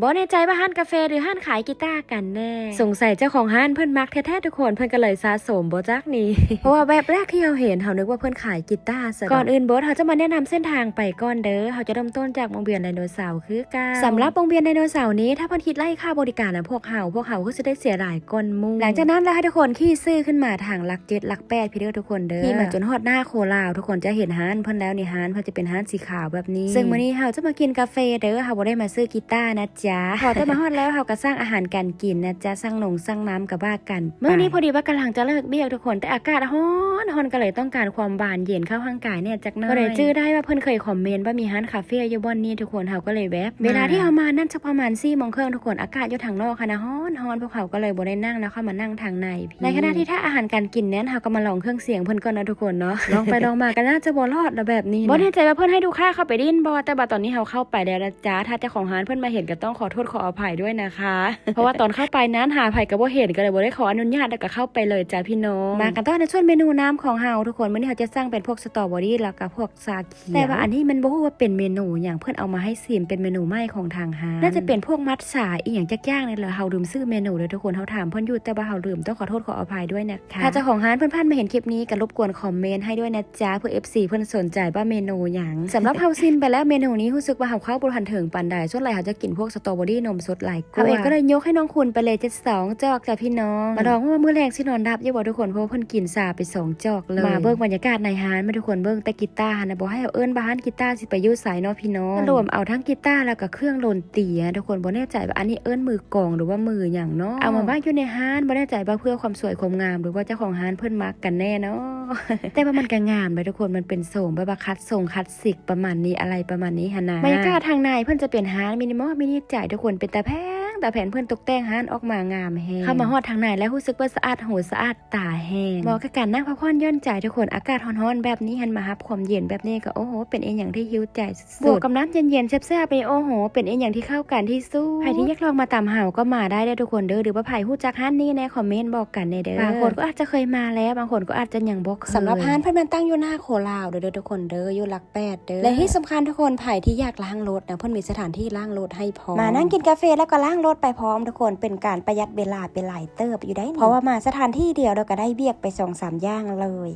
บ่แน่ใจว่าห้านกาแฟหรือห้านขายกีตาร์กันแน่สงสัยเจ้าของห้านเพิ่นมักแท้ๆทุกคนเพิ่นก็เลยสะสมบ่จักนี่ เพราะว่าแบบแรกที่เราเห็นเรานึกว่าเพิ่นขายกีตาร์ซะก่อนอื่นบ่เราจะมาแนะนำเส้นทางไปก่อนเด้อเราจะเริ่มต้นจากวงเวียนไดโนเสาร์คือกันสำหรับวงเวียนไดโนเสาร์นี้ถ้าเพิ่นคิดไล่ค่าบริการนะพวกเขาก็จะได้เสียหลายก้นมุงหลังจากนั้นแล้วให้ทุกคนขี่ซื้อขึ้นมาทางหลัก7หลัก8พี่เด้อทุกคนเด้อที่มาจนฮอดหน้าโคลาวทุกคนจะเห็นห้านเพิ่นแล้วนี่ห้านเพิ่นจะเป็นห้านสีขาวแบบนี้ซึ่งมื้อนี้เราจะมากินกาแฟเด้อเราบ่ได้มาซื้อกีตาร์นะจ๊ะพอได้มาฮอดแล้วเราก็สร้างอาหารการกินนะจ๊ะสร้างสร้างน้ำกับว่ากันเมื่อนี้พอดีว่ากำลังจะเลิกเบี้ยทุกคนแต่อากาศร้อนก็เลยต้องการความบานเย็นเข้าร่างกายเนี่ยจักหน่อยก็เลยจื้อได้ว่าเพิ่นเคยคอมเมนต์ว่ามีร้านคาเฟ่อยู่บ่อนนี้ทุกคนเราก็เลยแวบเวลาที่เรามานั่นสักประมาณ4 โมงครึ่งทุกคนอากาศอยู่ทางนอกค่ะนะร้อนพวกเขาก็เลยบ่ได้นั่งแล้วเข้ามานั่งทางในในขณะที่ถ้าอาหารการกินนั้นเราก็มาลองเครื่องเสียงเพิ่นก่อนนะทุกคนเนาะลองไปลองมาก็น่าจะบ่รอดแบบนี้บ่แน่ใจว่าเพิ่นให้ดูค่าเข้าไปดิ้นบ่แต่ว่าตอนนี้เราเข้าไปแล้วนะจ๊ะถ้าเจ้าของร้านเพิ่นมาเห็นก็ต้องขอโทษขออภัยด้วยนะคะเพราะว่าตอนเข้าไปนั้นหาไผก็บ่เห็นก็เลยบ่ได้ขออนุญาตแล้วก็เข้าไปเลยจ้าพี่น้องมากันต่อในส่วนเมนูน้ำของเฮาทุกคนมื้อนี้เราจะสร้างเป็นพวกสตรอเบอรี่แล้วก็พวกชาเขียวแต่ว่าอันนี้มันบ่ฮู้ว่าเป็นเมนูอย่างเพิ่นเอามาให้ชิมเป็นเมนูใหม่ของทางร้านน่าจะเป็นพวกมัทฉะอีหยังจักอย่างนี่แหละเฮาลืมชื่อเมนูเลยทุกคนเฮาถามเพิ่นอยู่แต่ว่าเฮาลืมต้องขอโทษขออภัยด้วยนะคะถ้าเจ้าของร้านเพิ่นผ่านมาเห็นคลิปนี้ก็รบกวนคอมเมนต์ให้ด้วยนะจ๊ะเพื่อ FC เพิ่นสนใจว่าเมนูหยังสำหรับเฮาชิมไปแล้วเมนูนี้รู้สึกว่าเฮาเข้าบ่ทันถึงปานใดส่วนใหญ่เฮาจะกินพวกสตรอเบอรี่นมสดหลายกว่าเองก็เลยยกให้น้องคุณไปเลย72จอกจ้ะพี่น้องมาลองว่ามื้อแรงสินอนรับอย่าบอกทุกคนเพราะเพิ่นกินซาไป2จอกเลยมาเบิ่งบรรยากาศในร้านมาทุกคนเบิ่งแต่กีตาร์นะบ่ให้เอาเอิ้นบ้านกีตาร์สิไปอยู่ไสเนาะพี่น้องรวมเอาทั้งกีตาร์แล้วก็เครื่องดนตรีทุกคนบ่แน่ใจว่าอันนี้เอิ้นมือกลองหรือว่ามือหยังเนาะเอามาบ้างอยู่ในร้านบ่แน่ใจว่าเพื่อความสวยความงามหรือว่าเจ้าของร้านเพิ่นมักกันแน่เนาะ แต่ว่ามันก็งามไปทุกคนมันเป็นโสมแบบคัดทรงคัดสิกประมาณนี้อะไรประมาณนี้หั่นนะบรรยากาศทางในเพิ่นจะเป็นร้านมินิมอลมินิจ่ายทุกคนเป็นตาแพงแต่แผ่นเพื่อนตกแต่งร้านออกมางามแฮงเข้ามาฮอดทางในแล้วรู้สึกว่าสะอาดหูสะอาดตาแฮงเหมาะกับการนั่งพักผ่อนหย่อนใจทุกคนอากาศร้อนๆแบบนี้หันมารับความเย็นแบบนี้ก็โอ้โหเป็นอย่างที่หิวใจสุดบวกกับน้ำเย็นๆแซ่บๆไปโอ้โหเป็นอย่างที่เข้ากันที่สุดใครที่อยากลองมาตามหาก็มาได้ทุกคนเด้อหรือว่าใครฮู้จักร้านนี้ในคอมเมนต์บอกกันเด้อบางคนก็อาจจะเคยมาแล้วบางคนก็อาจจะยังบ่เคยสำหรับร้านเพิ่นมันตั้งอยู่หน้าโคลาวเด้อทุกคนเด้ออยู่หลัก8เด้อและที่สำคัญทุกคนใครที่อยากล้างรถนะเพิ่นมีสถานที่ล้างรถให้พร้อมมานั่งกินกาแฟแล้วก็ล้างรถไปพร้อมทุกคนเป็นการประหยัดเวลาไปหลายเติบอยู่ได้เพราะว่ามาสถานที่เดียวเราก็ได้เบียกไป2-3 อย่างเลย